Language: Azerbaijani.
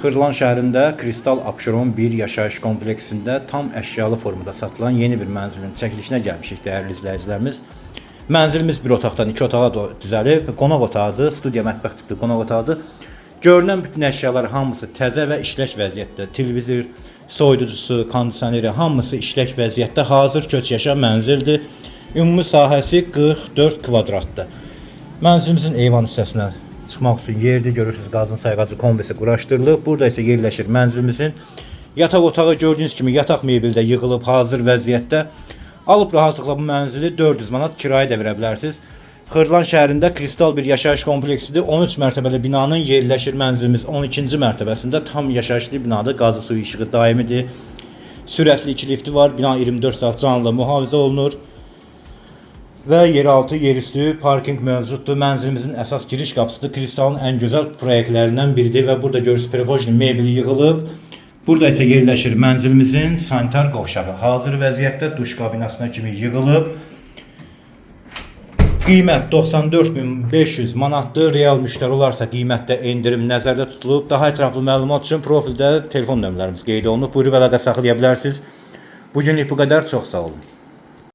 Xırdalan şəhərində Kristal Abşeron 1 yaşayış kompleksində tam əşyalı formada satılan yeni bir mənzilin çəkilişinə gəlmişik dəyərli izləyicilərimiz. Mənzilimiz bir otaqdan 2 otağa düzəlib, qonaq otağıdır, studiya mətbəx tipli qonaq otağıdır. Görünən bütün əşyalar hamısı təzə və işlək vəziyyətdə. Televizor, soyuducusu, kondisioneri hamısı işlək vəziyyətdə. Hazır köç yaşa mənzildir. Ümumi sahəsi 44 kvadratdır. Mənzilimizin eyvan hissəsinə çıxmaq üçün yerdir. Görürsünüz, qazın sayğacı kombisi quraşdırılıb. Burada isə yerləşir mənzilimizin yataq otağı. Gördüyünüz kimi yataq mebeli də yığılıb hazır vəziyyətdə. Alıb rahatlıqla bu mənzili 400 manat kirayə də verə bilərsiniz. Xırdalan şəhərində Kristal bir yaşayış kompleksidir. 13 mərtəbəli binanın yerləşir mənzilimiz 12-ci mərtəbəsində tam yaşayışlı binadır. Qazı, suyu, işığı daimidir. Sürətli 2 lifti var. Bina 24 saat canlı mühafizə olunur. Və yeraltı, yerüstü parking mövcuddur. Mənzilimizin əsas giriş qapısıdır. Kristalın ən gözəl proyektlərindən biridir və burada görürsünüz Prigojnin mebeli yığılıb. Burada isə yerləşir mənzilimizin sanitar qovşağı. Hazır vəziyyətdə duş kabinasına kimi yığılıb. Qiymət 94.500 manatdır. Real müştəri olarsa qiymətdə endirim nəzərdə tutulub. Daha ətraflı məlumat üçün profildə telefon nömrələrimiz qeyd olunub. Buyurub əlaqə saxlaya bilərsiniz. Bugünlük bu qədər. Çox sağ olun.